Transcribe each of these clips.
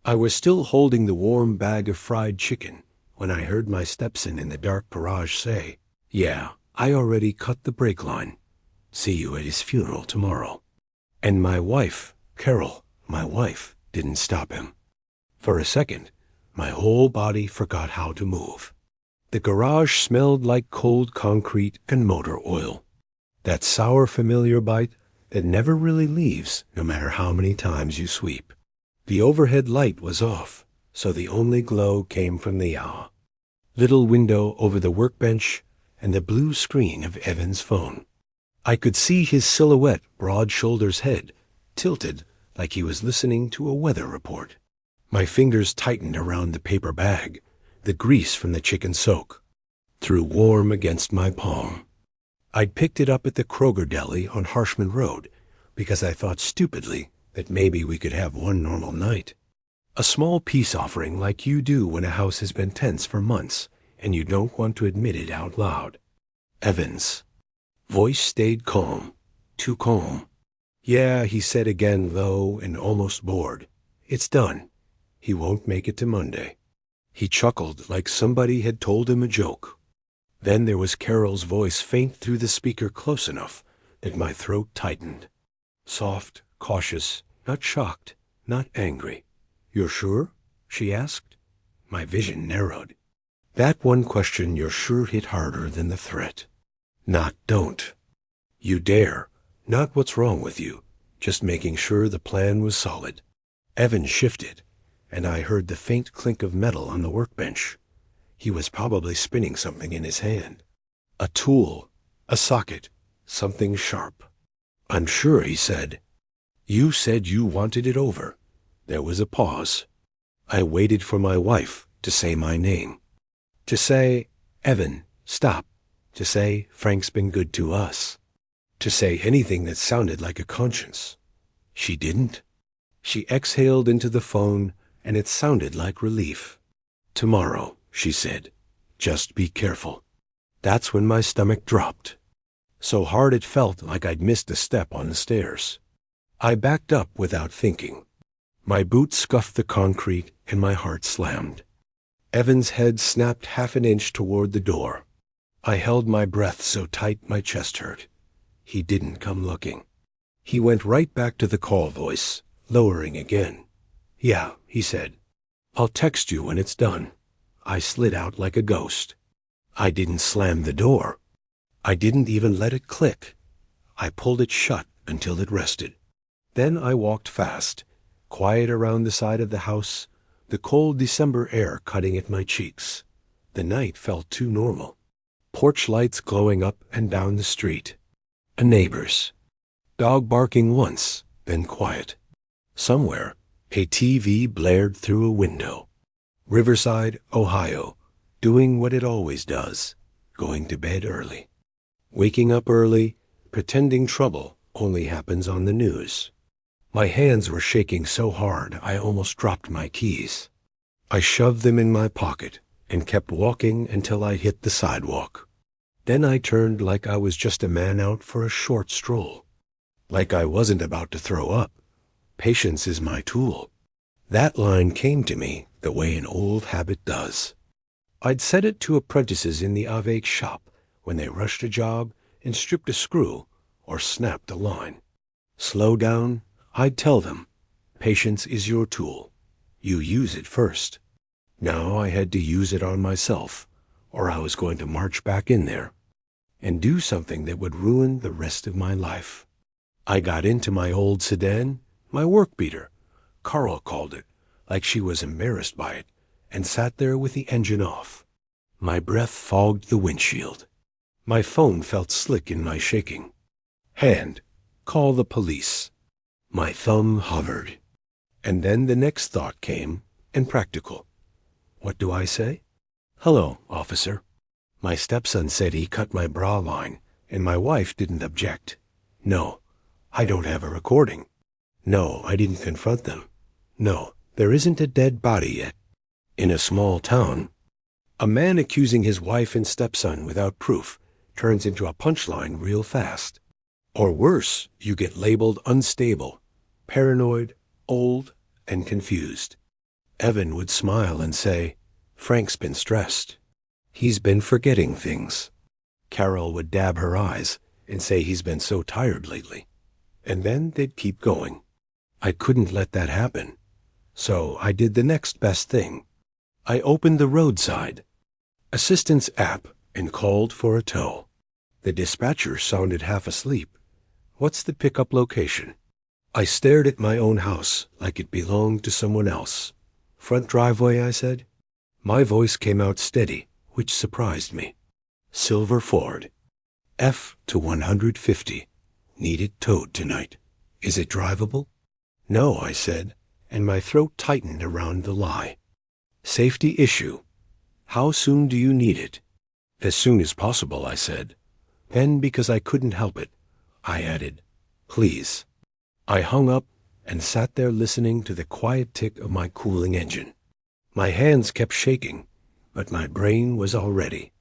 I was still holding the warm bag of fried chicken when I heard my Stepson in the dark garage say, "Yeah, I already cut the brake line. See you at his funeral tomorrow." And my wife, Carol, my wife, didn't stop him. For a second, my whole body forgot how to move. The garage smelled like cold concrete and motor oil. That sour familiar bite that never really leaves no matter how many times you sweep. The overhead light was off, so the only glow came from the little window over the workbench and the blue screen of Evan's phone. I could see his silhouette, broad shoulders head, tilted like he was listening to a weather report. My fingers tightened around the paper bag, the grease from the chicken soak, threw warm against my palm. I'd picked it up at the Kroger deli on Harshman Road because I thought stupidly that maybe we could have one normal night. A small peace offering like you do when a house has been tense for months and you don't want to admit it out loud. Evans. Voice stayed calm, too calm. "Yeah," he said again, low and almost bored. "It's done. He won't make it to Monday." He chuckled like somebody had told him a joke. Then there was Carol's voice faint through the speaker close enough that my throat tightened. Soft, cautious, not shocked, not angry. "You're sure?" she asked. My vision narrowed. That one question "you're sure" hit harder than the threat. Not "don't." "You dare." Not "what's wrong with you," just making sure the plan was solid. Evan shifted, and I heard the faint clink of metal on the workbench. He was probably spinning something in his hand. A tool, a socket, something sharp. "I'm sure," he said. "You said you wanted it over." There was a pause. I waited for my wife to say my name. To say, "Evan, stop." To say, "Frank's been good to us." To say anything that sounded like a conscience. She didn't. She exhaled into the phone, and it sounded like relief. "Tomorrow," she said. "Just be careful." That's when my stomach dropped. So hard it felt like I'd missed a step on the stairs. I backed up without thinking. My boot scuffed the concrete, and my heart slammed. Evan's head snapped half an inch toward the door. I held my breath so tight my chest hurt. He didn't come looking. He went right back to the call voice, lowering again. "Yeah," he said. "I'll text you when it's done." I slid out like a ghost. I didn't slam the door. I didn't even let it click. I pulled it shut until it rested. Then I walked fast, quiet around the side of the house, the cold December air cutting at my cheeks. The night felt too normal. Porch lights glowing up and down the street. A neighbor's. Dog barking once, then quiet. Somewhere, a TV blared through a window. Riverside, Ohio, doing what it always does, going to bed early. Waking up early, pretending trouble only happens on the news. My hands were shaking so hard I almost dropped my keys. I shoved them in my pocket and kept walking until I hit the sidewalk. Then I turned like I was just a man out for a short stroll. Like I wasn't about to throw up. Patience is my tool. That line came to me the way an old habit does. I'd said it to apprentices in the Avec shop when they rushed a job and stripped a screw or snapped a line. Slow down, I'd tell them. Patience is your tool. You use it first. Now I had to use it on myself, or I was going to march back in there and do something that would ruin the rest of my life. I got into my old sedan, my work beater, Carl called it, like she was embarrassed by it, and sat there with the engine off. My breath fogged the windshield. My phone felt slick in my shaking. Hand, call the police. My thumb hovered. And then the next thought came, and practical. What do I say? "Hello, officer." My stepson said he cut my bra line, and my wife didn't object. No, I don't have a recording. No, I didn't confront them. No, there isn't a dead body yet. In a small town, a man accusing his wife and stepson without proof turns into a punchline real fast. Or worse, you get labeled unstable, paranoid, old, and confused. Evan would smile and say, "Frank's been stressed. He's been forgetting things." Carol would dab her eyes and say he's been so tired lately. And then they'd keep going. I couldn't let that happen. So I did the next best thing. I opened the roadside assistance app and called for a tow. The dispatcher sounded half asleep. "What's the pickup location?" I stared at my own house like it belonged to someone else. "Front driveway," I said. My voice came out steady, which surprised me. "Silver Ford. F to 150. Needed towed tonight. Is it drivable?" "No," I said, and my throat tightened around the lie. "Safety issue. How soon do you need it?" "As soon as possible," I said. Then, because I couldn't help it, I added, "Please." I hung up and sat there listening to the quiet tick of my cooling engine. My hands kept shaking, but my brain was all ready,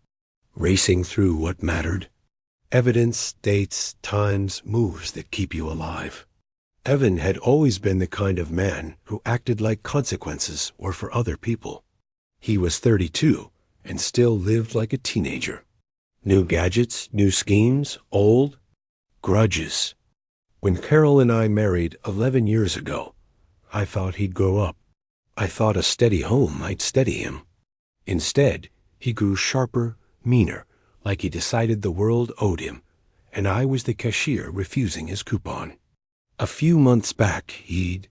racing through what mattered. Evidence, dates, times, moves that keep you alive. Evan had always been the kind of man who acted like consequences were for other people. He was 32 and still lived like a teenager. New gadgets, new schemes, old grudges. When Carol and I married 11 years ago, I thought he'd grow up. I thought a steady home might steady him. Instead, he grew sharper, meaner, like he decided the world owed him, and I was the cashier refusing his coupon. A few months back, he'd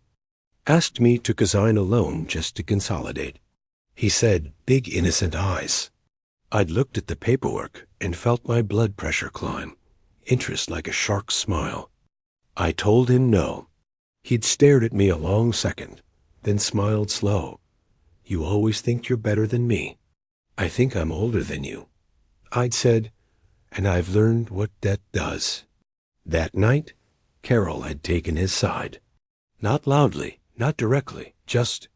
asked me to consign a loan just to consolidate. He said, big innocent eyes. I'd looked at the paperwork and felt my blood pressure climb, interest like a shark's smile. I told him no. He'd stared at me a long second, then smiled slow. "You always think you're better than me. I think I'm older than you," I'd said, "and I've learned what debt does." That night, Carol had taken his side. Not loudly, not directly, just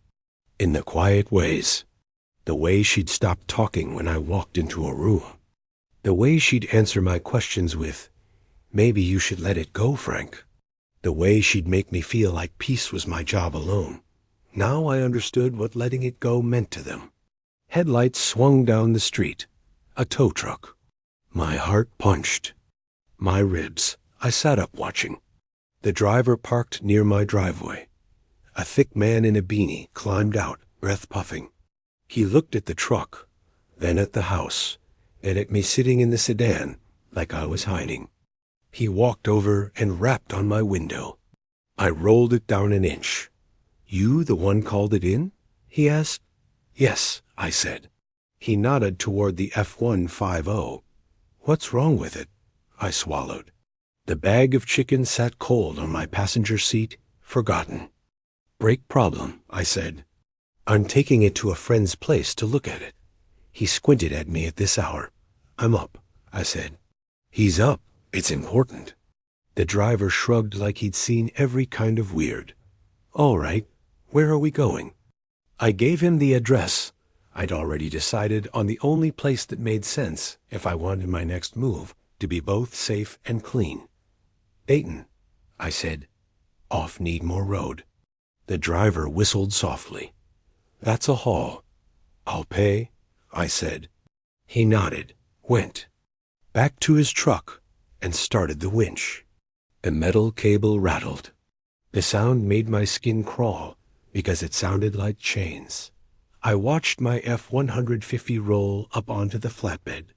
in the quiet ways. The way she'd stop talking when I walked into a room. The way she'd answer my questions with, "Maybe you should let it go, Frank." The way she'd make me feel like peace was my job alone. Now I understood what letting it go meant to them. Headlights swung down the street. A tow truck. My heart punched. My ribs. I sat up watching. The driver parked near my driveway. A thick man in a beanie climbed out, breath puffing. He looked at the truck, then at the house, and at me sitting in the sedan like I was hiding. He walked over and rapped on my window. I rolled it down an inch. "You the one called it in?" he asked. "Yes," I said. He nodded toward the F150. "What's wrong with it?" I swallowed. The bag of chicken sat cold on my passenger seat, forgotten. "Brake problem," I said. "I'm taking it to a friend's place to look at it." He squinted at me at this hour. "I'm up," I said. "He's up. It's important." The driver shrugged like he'd seen every kind of weird. "All right. Where are we going?" I gave him the address. I'd already decided on the only place that made sense if I wanted my next move to be both safe and clean. "Dayton," I said. "Off Needmore Road." The driver whistled softly. "That's a haul." "I'll pay," I said. He nodded, went back to his truck, and started the winch. The metal cable rattled. The sound made my skin crawl because it sounded like chains. I watched my F-150 roll up onto the flatbed.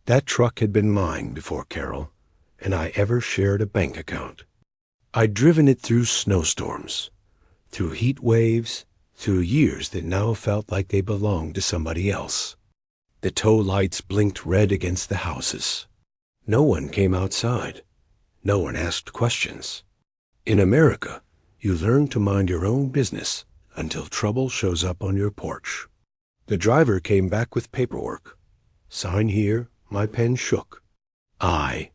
That truck had been mine before Carol, and I ever shared a bank account. I'd driven it through snowstorms, through heat waves, through years that now felt like they belonged to somebody else. The tow lights blinked red against the houses. No one came outside. No one asked questions. In America, you learn to mind your own business until trouble shows up on your porch. The driver came back with paperwork. "Sign here." My pen shook. I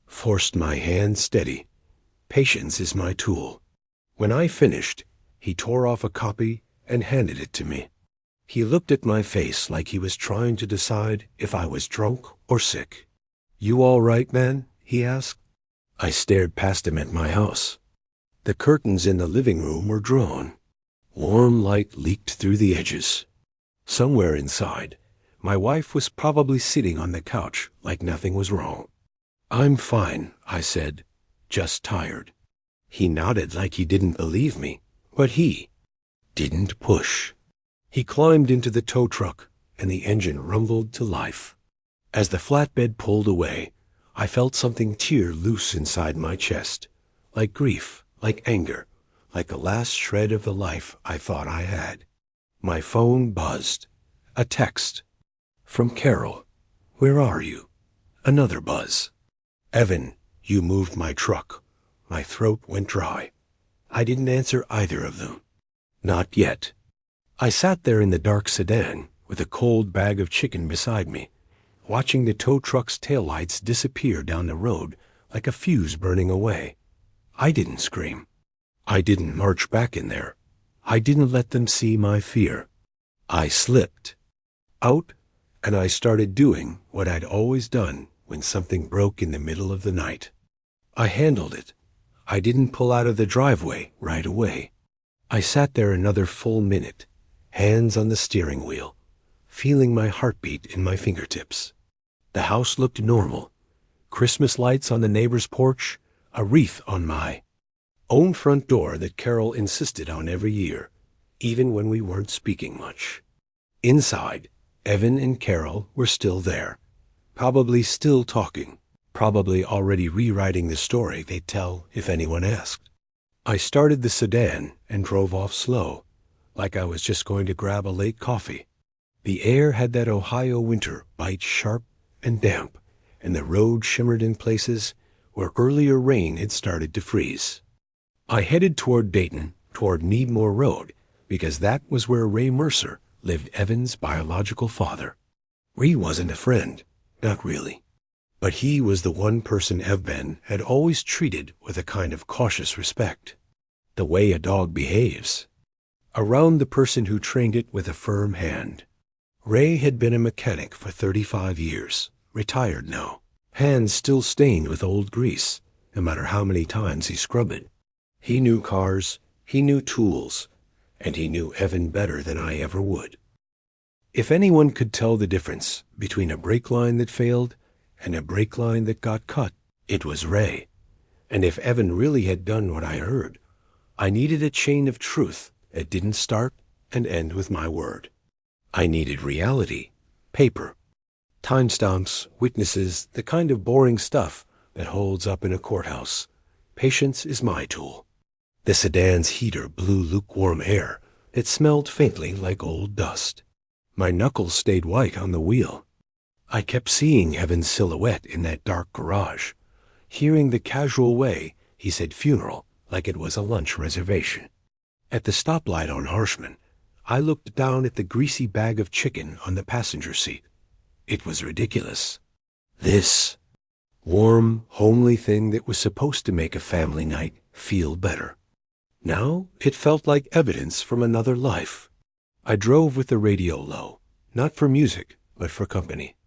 forced my hand steady. Patience is my tool. When I finished, he tore off a copy and handed it to me. He looked at my face like he was trying to decide if I was drunk or sick. "You all right, man?" he asked. I stared past him at my house. The curtains in the living room were drawn. Warm light leaked through the edges. Somewhere inside, my wife was probably sitting on the couch like nothing was wrong. "I'm fine," I said, "just tired." He nodded like he didn't believe me, but he didn't push. He climbed into the tow truck, and the engine rumbled to life. As the flatbed pulled away, I felt something tear loose inside my chest, like grief, like anger, like the last shred of the life I thought I had. My phone buzzed. A text. From Carol. "Where are you?" Another buzz. "Evan, you moved my truck." My throat went dry. I didn't answer either of them. Not yet. I sat there in the dark sedan with a cold bag of chicken beside me, watching the tow truck's taillights disappear down the road like a fuse burning away. I didn't scream. I didn't march back in there. I didn't let them see my fear. I slipped out, and I started doing what I'd always done when something broke in the middle of the night. I handled it. I didn't pull out of the driveway right away. I sat there another full minute, hands on the steering wheel, feeling my heartbeat in my fingertips. The house looked normal. Christmas lights on the neighbor's porch, a wreath on my own front door that Carol insisted on every year, even when we weren't speaking much. Inside, Evan and Carol were still there, probably still talking, probably already rewriting the story they'd tell if anyone asked. I started the sedan and drove off slow, like I was just going to grab a late coffee. The air had that Ohio winter bite sharp and damp, and the road shimmered in places where earlier rain had started to freeze. I headed toward Dayton, toward Needmore Road, because that was where Ray Mercer lived, Evan's biological father. Ray wasn't a friend, not really. But he was the one person Evben had always treated with a kind of cautious respect, the way a dog behaves, around the person who trained it with a firm hand. Ray had been a mechanic for 35 years, retired now, hands still stained with old grease, no matter how many times he scrubbed it. He knew cars, he knew tools, and he knew Evan better than I ever would. If anyone could tell the difference between a brake line that failed and a brake line that got cut, it was Ray. And if Evan really had done what I heard, I needed a chain of truth that didn't start and end with my word. I needed reality, paper, timestamps, witnesses, the kind of boring stuff that holds up in a courthouse. Patience is my tool. The sedan's heater blew lukewarm air that smelled faintly like old dust. My knuckles stayed white on the wheel. I kept seeing Evan's silhouette in that dark garage, hearing the casual way he said funeral like it was a lunch reservation. At the stoplight on Harshman, I looked down at the greasy bag of chicken on the passenger seat. It was ridiculous. This warm, homely thing that was supposed to make a family night feel better. Now it felt like evidence from another life. I drove with the radio low, not for music, but for company.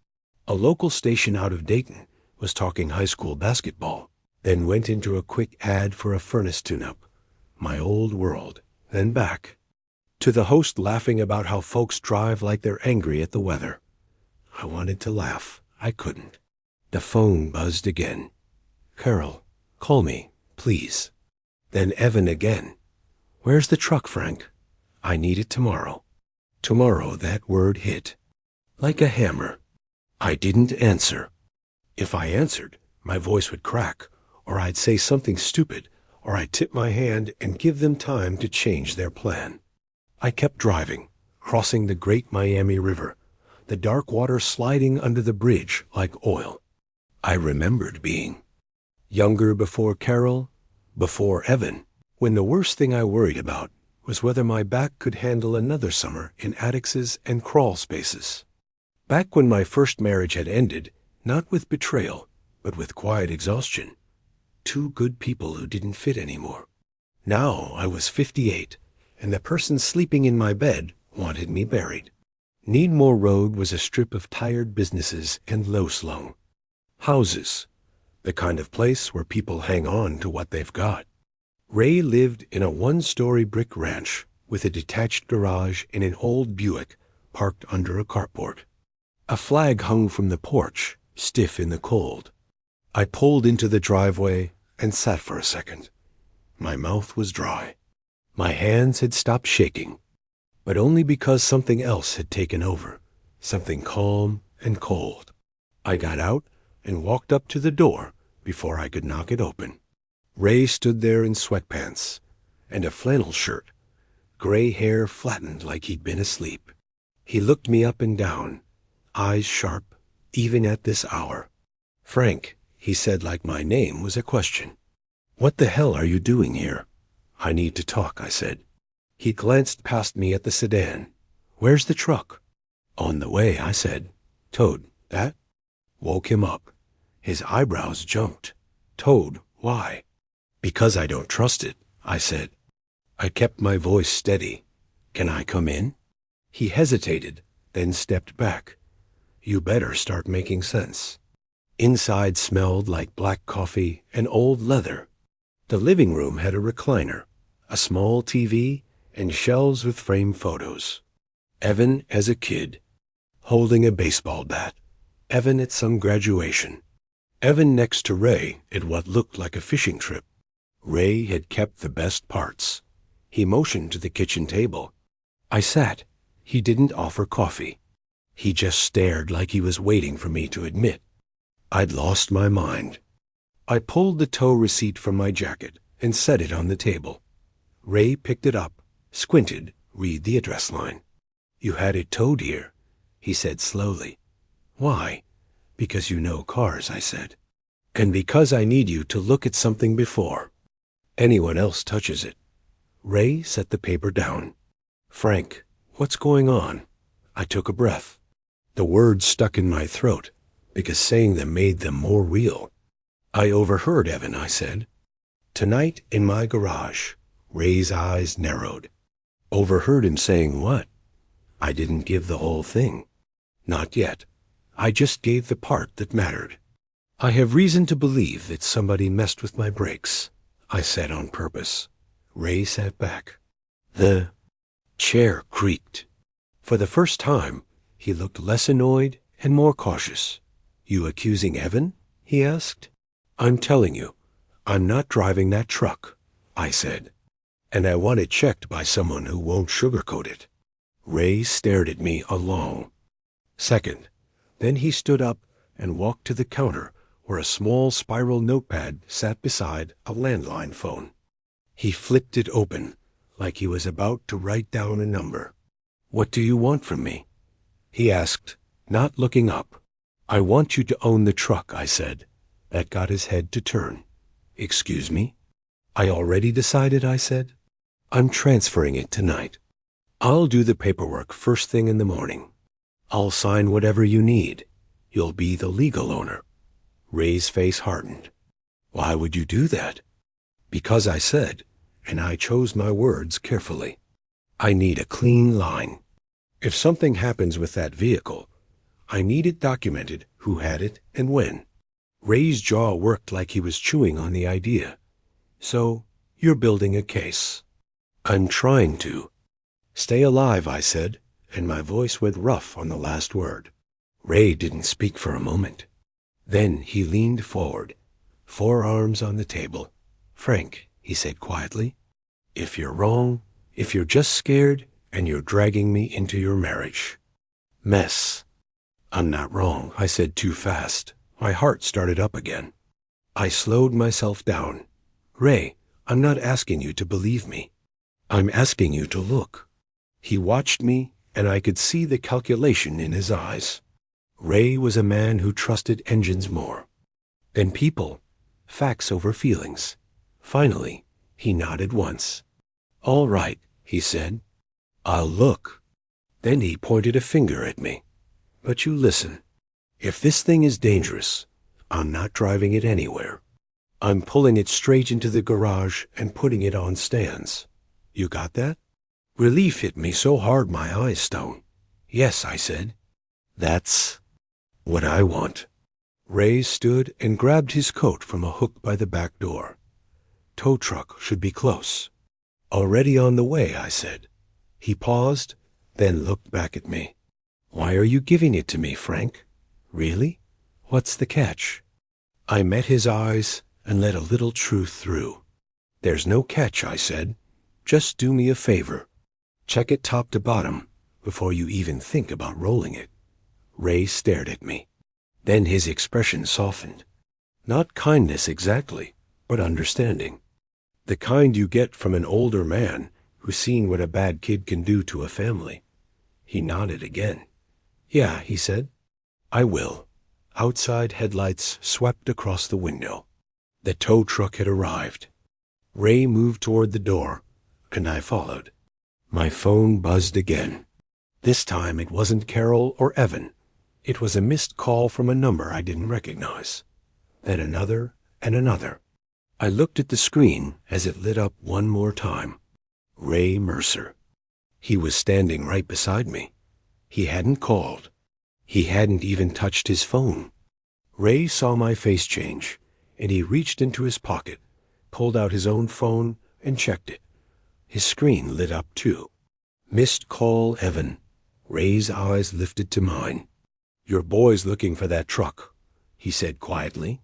A local station out of Dayton was talking high school basketball, then went into a quick ad for a furnace tune-up. My old world, then back to the host laughing about how folks drive like they're angry at the weather. I wanted to laugh. I couldn't. The phone buzzed again. "Carol, call me, please." Then Evan again. "Where's the truck, Frank? I need it tomorrow." Tomorrow, that word hit like a hammer. I didn't answer. If I answered, my voice would crack, or I'd say something stupid, or I'd tip my hand and give them time to change their plan. I kept driving, crossing the great Miami River, the dark water sliding under the bridge like oil. I remembered being younger before Carol, before Evan, when the worst thing I worried about was whether my back could handle another summer in attics and crawl spaces. Back when my first marriage had ended, not with betrayal, but with quiet exhaustion. Two good people who didn't fit anymore. Now I was 58, and the person sleeping in my bed wanted me buried. Needmore Road was a strip of tired businesses and low-slung houses, the kind of place where people hang on to what they've got. Ray lived in a one-story brick ranch with a detached garage in an old Buick parked under a carport. A flag hung from the porch, stiff in the cold. I pulled into the driveway and sat for a second. My mouth was dry. My hands had stopped shaking, but only because something else had taken over, something calm and cold. I got out and walked up to the door before I could knock it open. Ray stood there in sweatpants and a flannel shirt, gray hair flattened like he'd been asleep. He looked me up and down, eyes sharp, even at this hour. "Frank," he said like my name was a question. "What the hell are you doing here?" "I need to talk," I said. He glanced past me at the sedan. "Where's the truck?" "On the way," I said. "Towed, that?" Woke him up. His eyebrows jumped. "Towed, why?" "Because I don't trust it," I said. I kept my voice steady. "Can I come in?" He hesitated, then stepped back. "You better start making sense." Inside smelled like black coffee and old leather. The living room had a recliner, a small TV, and shelves with framed photos. Evan as a kid, holding a baseball bat. Evan at some graduation. Evan next to Ray at what looked like a fishing trip. Ray had kept the best parts. He motioned to the kitchen table. I sat. He didn't offer coffee. He just stared like he was waiting for me to admit I'd lost my mind. I pulled the tow receipt from my jacket and set it on the table. Ray picked it up, squinted, read the address line. "You had it towed here," he said slowly. "Why?" "Because you know cars," I said. "And because I need you to look at something before anyone else touches it." Ray set the paper down. "Frank, what's going on?" I took a breath. The words stuck in my throat because saying them made them more real. "I overheard Evan," I said. "Tonight in my garage." Ray's eyes narrowed. "Overheard him saying what?" "I didn't give the whole thing." "Not yet. I just gave the part that mattered." "I have reason to believe that somebody messed with my brakes," I said on purpose. Ray sat back. The chair creaked. For the first time, he looked less annoyed and more cautious. "You accusing Evan?" he asked. "I'm telling you, I'm not driving that truck," I said. "And I want it checked by someone who won't sugarcoat it." Ray stared at me a long second. Then he stood up and walked to the counter where a small spiral notepad sat beside a landline phone. He flipped it open like he was about to write down a number. "What do you want from me?" he asked, not looking up. "I want you to own the truck," I said. That got his head to turn. "Excuse me?" "I already decided," I said. "I'm transferring it tonight. I'll do the paperwork first thing in the morning. I'll sign whatever you need. You'll be the legal owner." Ray's face hardened. "Why would you do that?" "Because I said, and I chose my words carefully, I need a clean line. If something happens with that vehicle, I need it documented who had it and when." Ray's jaw worked like he was chewing on the idea. "So, you're building a case." "I'm trying to." "Stay alive," I said, and my voice went rough on the last word. Ray didn't speak for a moment. Then he leaned forward, forearms on the table. "Frank," he said quietly, "if you're wrong, if you're just scared and you're dragging me into your marriage mess." "I'm not wrong," I said too fast. My heart started up again. I slowed myself down. "Ray, I'm not asking you to believe me. I'm asking you to look." He watched me, and I could see the calculation in his eyes. Ray was a man who trusted engines more than people, facts over feelings. Finally, he nodded once. "All right," he said. "I'll look." Then he pointed a finger at me. "But you listen. If this thing is dangerous, I'm not driving it anywhere. I'm pulling it straight into the garage and putting it on stands. You got that?" Relief hit me so hard my eyes stung. "Yes," I said. "That's what I want." Ray stood and grabbed his coat from a hook by the back door. "Tow truck should be close." "Already on the way," I said. He paused, then looked back at me. Why are you giving it to me, Frank? Really? What's the catch? I met his eyes and let a little truth through. There's no catch, I said. Just do me a favor. Check it top to bottom before you even think about rolling it. Ray stared at me. Then his expression softened. Not kindness exactly, but understanding. The kind you get from an older man who's seen what a bad kid can do to a family. He nodded again. Yeah, he said. I will. Outside headlights swept across the window. The tow truck had arrived. Ray moved toward the door, and I followed. My phone buzzed again. This time it wasn't Carol or Evan. It was a missed call from a number I didn't recognize. Then another and another. I looked at the screen as it lit up one more time. Ray Mercer. He was standing right beside me. He hadn't called. He hadn't even touched his phone. Ray saw my face change, and he reached into his pocket, pulled out his own phone, and checked it. His screen lit up too. Missed call, Evan. Ray's eyes lifted to mine. Your boy's looking for that truck, he said quietly.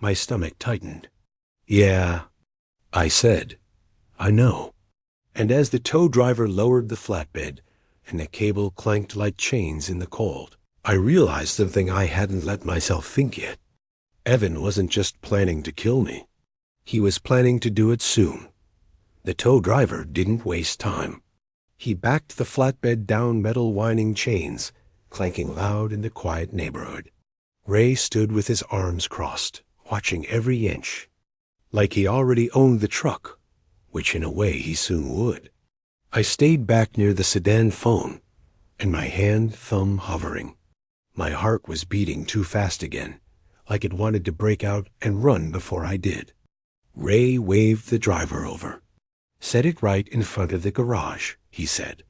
My stomach tightened. Yeah, I said. I know. And as the tow driver lowered the flatbed and the cable clanked like chains in the cold, I realized something I hadn't let myself think yet. Evan wasn't just planning to kill me. He was planning to do it soon. The tow driver didn't waste time. He backed the flatbed down metal winding chains, clanking loud in the quiet neighborhood. Ray stood with his arms crossed, watching every inch. Like he already owned the truck, which in a way he soon would. I stayed back near the sedan phone, and my hand thumb hovering. My heart was beating too fast again, like it wanted to break out and run before I did. Ray waved the driver over. Set it right in front of the garage, he said.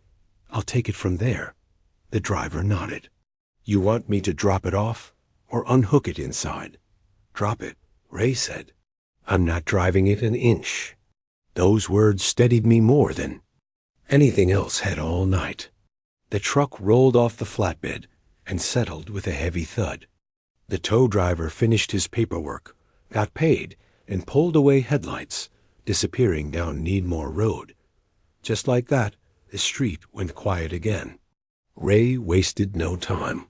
I'll take it from there. The driver nodded. You want me to drop it off or unhook it inside? Drop it, Ray said. I'm not driving it an inch. Those words steadied me more than anything else had all night. The truck rolled off the flatbed and settled with a heavy thud. The tow driver finished his paperwork, got paid, and pulled away headlights, disappearing down Needmore Road. Just like that, the street went quiet again. Ray wasted no time.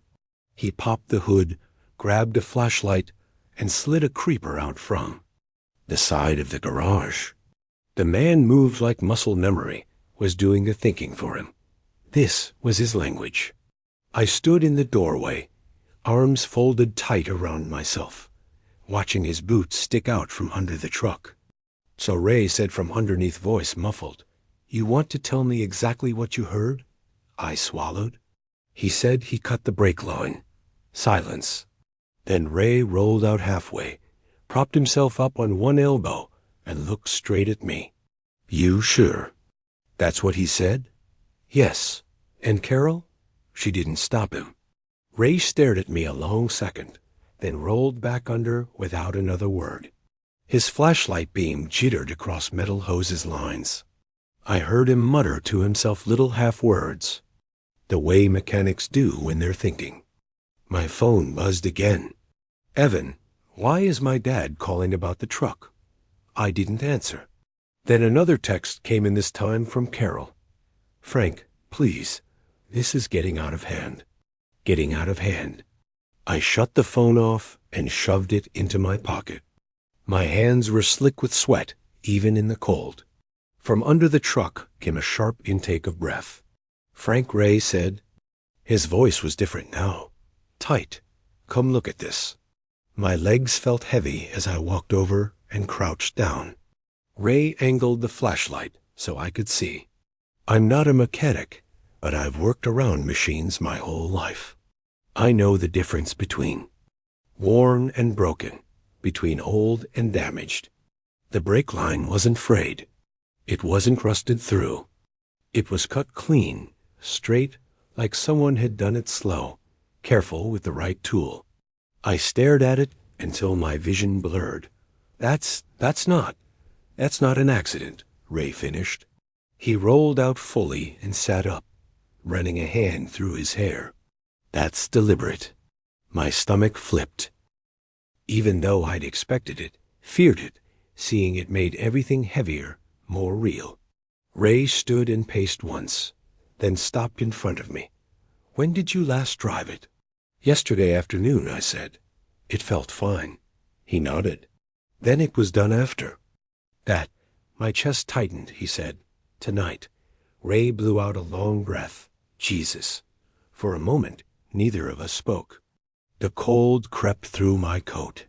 He popped the hood, grabbed a flashlight, and slid a creeper out from the side of the garage. The man moved like muscle memory was doing the thinking for him. This was his language. I stood in the doorway, arms folded tight around myself, watching his boots stick out from under the truck. So Ray said from underneath, voice muffled, You want to tell me exactly what you heard? I swallowed. He said he cut the brake line. Silence. Then Ray rolled out halfway, propped himself up on one elbow, and looked straight at me. You sure? That's what he said? Yes. And Carol? She didn't stop him. Ray stared at me a long second, then rolled back under without another word. His flashlight beam jittered across metal hoses lines. I heard him mutter to himself little half-words, the way mechanics do when they're thinking. My phone buzzed again. Evan, why is my dad calling about the truck? I didn't answer. Then another text came in, this time from Carol. Frank, please, this is getting out of hand. Getting out of hand. I shut the phone off and shoved it into my pocket. My hands were slick with sweat, even in the cold. From under the truck came a sharp intake of breath. Frank, Ray said. His voice was different now. Tight. Come look at this. My legs felt heavy as I walked over and crouched down. Ray angled the flashlight so I could see. I'm not a mechanic, but I've worked around machines my whole life. I know the difference between worn and broken, between old and damaged. The brake line wasn't frayed. It wasn't rusted through. It was cut clean, straight, like someone had done it slow, careful with the right tool. I stared at it until my vision blurred. That's not an accident, Ray finished. He rolled out fully and sat up, running a hand through his hair. That's deliberate. My stomach flipped. Even though I'd expected it, feared it, seeing it made everything heavier, more real. Ray stood and paced once, then stopped in front of me. When did you last drive it? Yesterday afternoon, I said. It felt fine. He nodded. Then it was done after. That. My chest tightened, he said. Tonight. Ray blew out a long breath. Jesus. For a moment, neither of us spoke. The cold crept through my coat.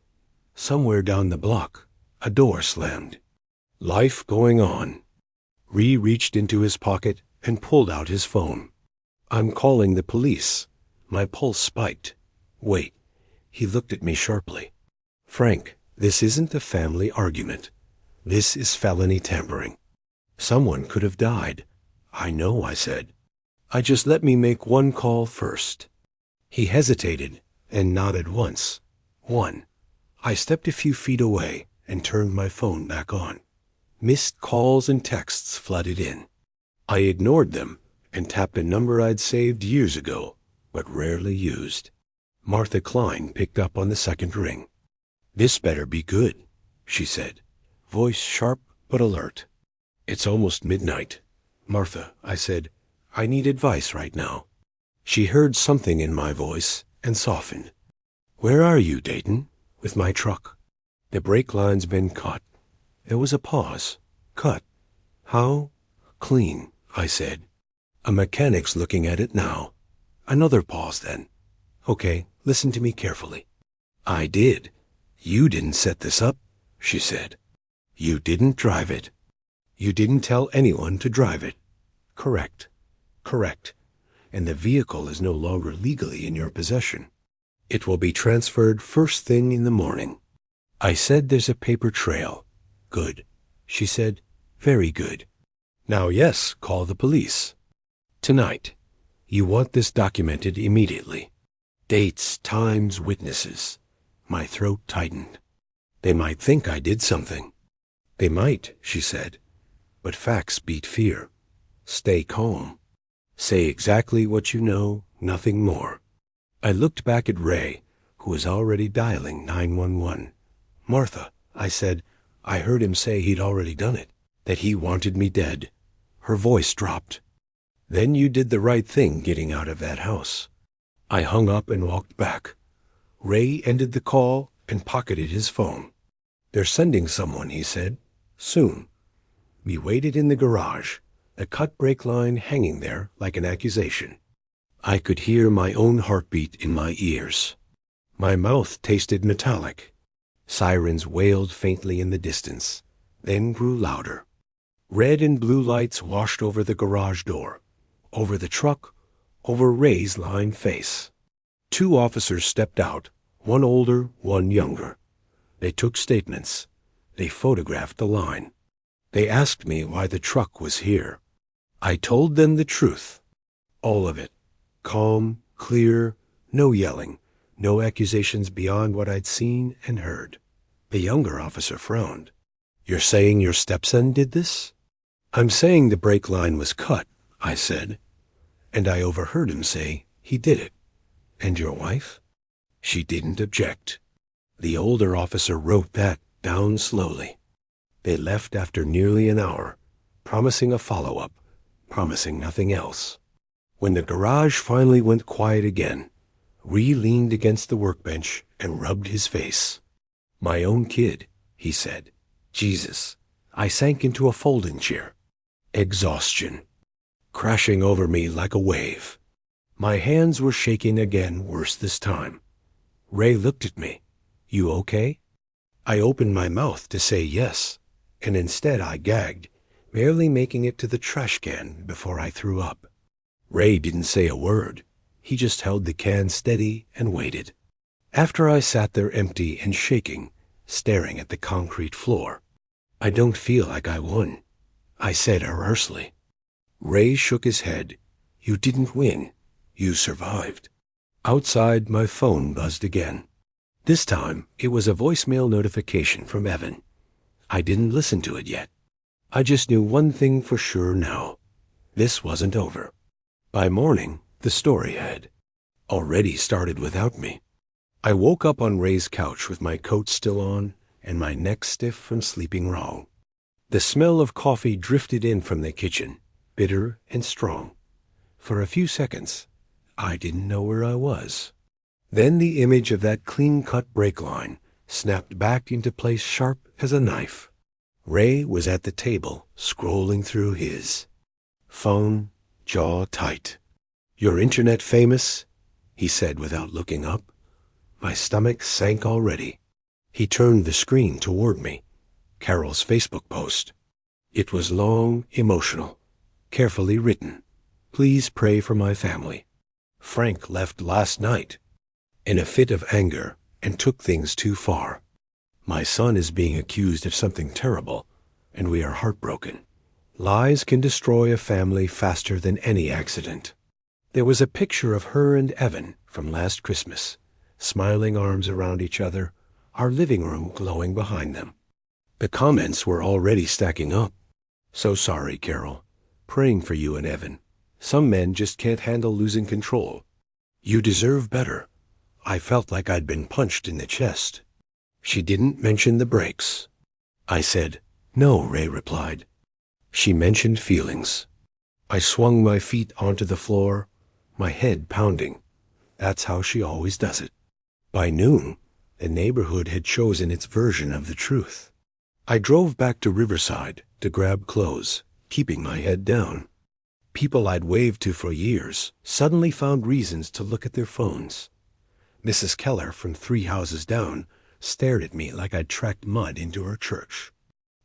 Somewhere down the block, a door slammed. Life going on. Ree reached into his pocket and pulled out his phone. I'm calling the police. My pulse spiked. Wait. He looked at me sharply. Frank, this isn't a family argument. This is felony tampering. Someone could have died. I know, I said. Just let me make one call first. He hesitated and nodded once. One. I stepped a few feet away and turned my phone back on. Missed calls and texts flooded in. I ignored them and tapped a number I'd saved years ago, but rarely used. Martha Klein picked up on the second ring. This better be good, she said, voice sharp but alert. It's almost midnight. Martha, I said, I need advice right now. She heard something in my voice and softened. Where are you, Dayton? With my truck. The brake line's been cut. There was a pause. Cut. How? Clean, I said. A mechanic's looking at it now. Another pause then. Okay, listen to me carefully. I did. You didn't set this up, she said. You didn't drive it. You didn't tell anyone to drive it. Correct. Correct. And the vehicle is no longer legally in your possession. It will be transferred first thing in the morning. I said there's a paper trail. Good. She said, very good. Now, yes, call the police. Tonight. You want this documented immediately. Dates, times, witnesses. My throat tightened. They might think I did something. They might, she said. But facts beat fear. Stay calm. Say exactly what you know, nothing more. I looked back at Ray, who was already dialing 911. Martha, I said, I heard him say he'd already done it, that he wanted me dead. Her voice dropped. Then you did the right thing getting out of that house. I hung up and walked back. Ray ended the call and pocketed his phone. They're sending someone, he said. Soon. We waited in the garage, a cut brake line hanging there like an accusation. I could hear my own heartbeat in my ears. My mouth tasted metallic. Sirens wailed faintly in the distance, then grew louder. Red and blue lights washed over the garage door, over the truck, over Ray's lined face. 2 officers stepped out, one older, one younger. They took statements. They photographed the line. They asked me why the truck was here. I told them the truth. All of it. Calm, clear, no yelling, no accusations beyond what I'd seen and heard. The younger officer frowned. You're saying your stepson did this? I'm saying the brake line was cut, I said. And I overheard him say he did it. And your wife? She didn't object. The older officer wrote that down slowly. They left after nearly an hour, promising a follow-up, promising nothing else. When the garage finally went quiet again, Ree leaned against the workbench and rubbed his face. My own kid, he said. Jesus. I sank into a folding chair. Exhaustion. Crashing over me like a wave. My hands were shaking again, worse this time. Ray looked at me. You okay? I opened my mouth to say yes, and instead I gagged, barely making it to the trash can before I threw up. Ray didn't say a word. He just held the can steady and waited. After I sat there empty and shaking, staring at the concrete floor. I don't feel like I won, I said hoarsely. Ray shook his head. You didn't win. You survived. Outside, my phone buzzed again. This time, it was a voicemail notification from Evan. I didn't listen to it yet. I just knew one thing for sure now. This wasn't over. By morning, the story had already started without me. I woke up on Ray's couch with my coat still on and my neck stiff from sleeping wrong. The smell of coffee drifted in from the kitchen, bitter and strong. For a few seconds, I didn't know where I was. Then the image of that clean-cut brake line snapped back into place sharp as a knife. Ray was at the table, scrolling through his phone, jaw tight. "Your internet famous?" he said without looking up. My stomach sank already. He turned the screen toward me. Carol's Facebook post. It was long, emotional, carefully written. "Please pray for my family. Frank left last night in a fit of anger and took things too far. My son is being accused of something terrible, and we are heartbroken. Lies can destroy a family faster than any accident." There was a picture of her and Evan from last Christmas, smiling arms around each other, our living room glowing behind them. The comments were already stacking up. "So sorry, Carol. Praying for you and Evan. Some men just can't handle losing control. You deserve better." I felt like I'd been punched in the chest. "She didn't mention the brakes." I said. "No," Ray replied. "She mentioned feelings." I swung my feet onto the floor, my head pounding. That's how she always does it. By noon, the neighborhood had chosen its version of the truth. I drove back to Riverside to grab clothes, keeping my head down. People I'd waved to for years suddenly found reasons to look at their phones. Mrs. Keller from 3 houses down stared at me like I'd tracked mud into her church.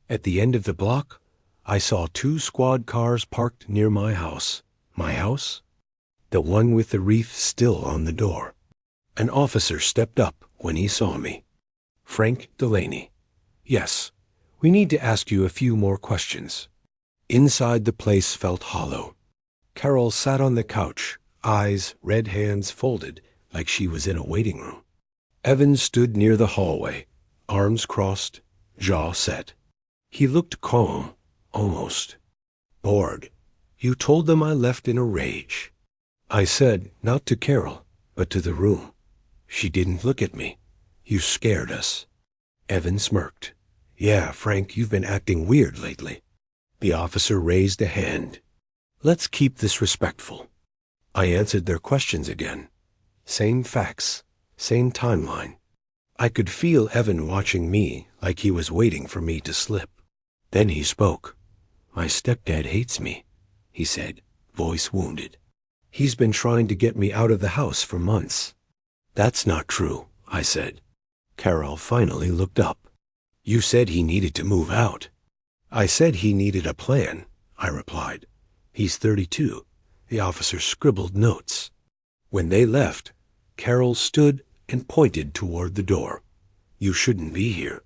At the end of the block, I saw 2 squad cars parked near my house. My house? The one with the wreath still on the door. An officer stepped up when he saw me. "Frank Delaney." "Yes, we need to ask you a few more questions." Inside the place felt hollow. Carol sat on the couch, eyes, red hands folded like she was in a waiting room. Evan stood near the hallway, arms crossed, jaw set. He looked calm, almost bored. "You told them I left in a rage." I said, not to Carol, but to the room. She didn't look at me. "You scared us." Evan smirked. "Yeah, Frank, you've been acting weird lately." The officer raised a hand. "Let's keep this respectful." I answered their questions again. Same facts, same timeline. I could feel Evan watching me like he was waiting for me to slip. Then he spoke. "My stepdad hates me," he said, voice wounded. "He's been trying to get me out of the house for months." "That's not true," I said. Carol finally looked up. "You said he needed to move out." "I said he needed a plan," I replied. "He's 32. The officer scribbled notes. When they left, Carol stood and pointed toward the door. "You shouldn't be here."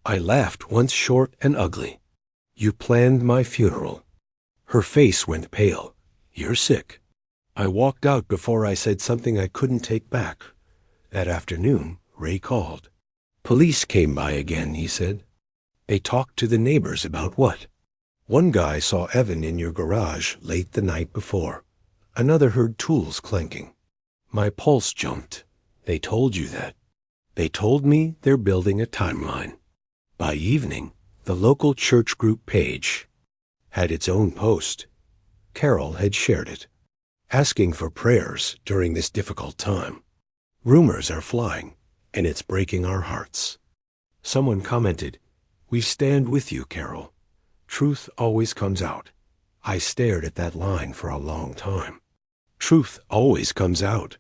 I laughed once short and ugly. "You planned my funeral." Her face went pale. "You're sick." I walked out before I said something I couldn't take back. That afternoon, Ray called. "Police came by again," he said. "They talked to the neighbors about what?" "One guy saw Evan in your garage late the night before. Another heard tools clanking." My pulse jumped. "They told you that?" "They told me they're building a timeline." By evening, the local church group page had its own post. Carol had shared it, asking for prayers during this difficult time. "Rumors are flying, and it's breaking our hearts." Someone commented, "We stand with you, Carol. Truth always comes out." I stared at that line for a long time. Truth always comes out.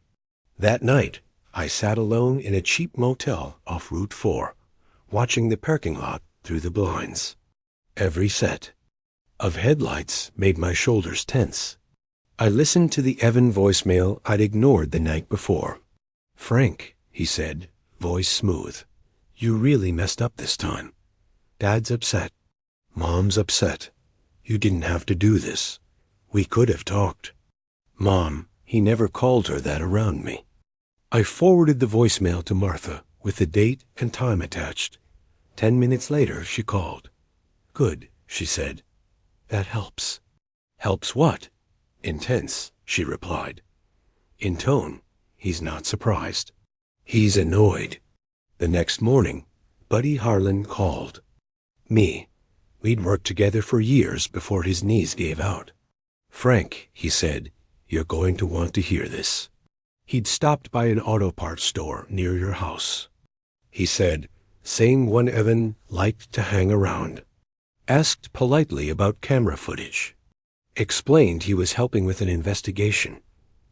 That night, I sat alone in a cheap motel off Route 4, watching the parking lot through the blinds. Every set of headlights made my shoulders tense. I listened to the Evan voicemail I'd ignored the night before. "Frank," he said, voice smooth, "you really messed up this time. Dad's upset. Mom's upset. You didn't have to do this. We could have talked." Mom, he never called her that around me. I forwarded the voicemail to Martha with the date and time attached. 10 minutes later, she called. "Good. she said. That helps. Helps what? Intense, she replied. In tone, he's not surprised. He's annoyed. The next morning, Buddy Harlan called. Me. We'd worked together for years before his knees gave out. Frank, he said, you're going to want to hear this. He'd stopped by an auto parts store near your house. He said, same one Evan liked to hang around. Asked politely about camera footage. Explained he was helping with an investigation.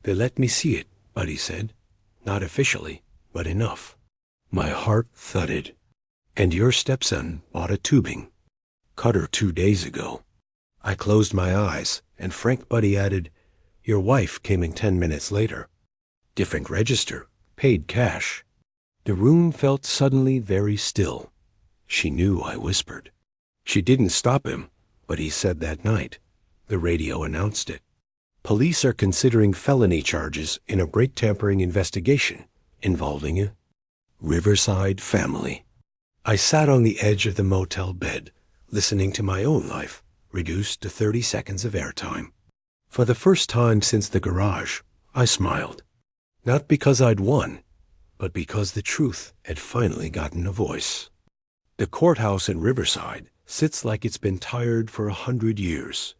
They let me see it, Buddy said. Not officially, but enough. My heart thudded. And your stepson bought a tubing. Cut her 2 days ago. I closed my eyes, and Frank Buddy added, your wife came in 10 minutes later. Different register, paid cash. The room felt suddenly very still. She knew I whispered. She didn't stop him, but he said that night. The radio announced it. Police are considering felony charges in a brake tampering investigation involving a Riverside family. I sat on the edge of the motel bed, listening to my own life, reduced to 30 seconds of airtime. For the first time since the garage, I smiled. Not because I'd won, but because the truth had finally gotten a voice. The courthouse in Riverside sits like it's been tired for 100 years.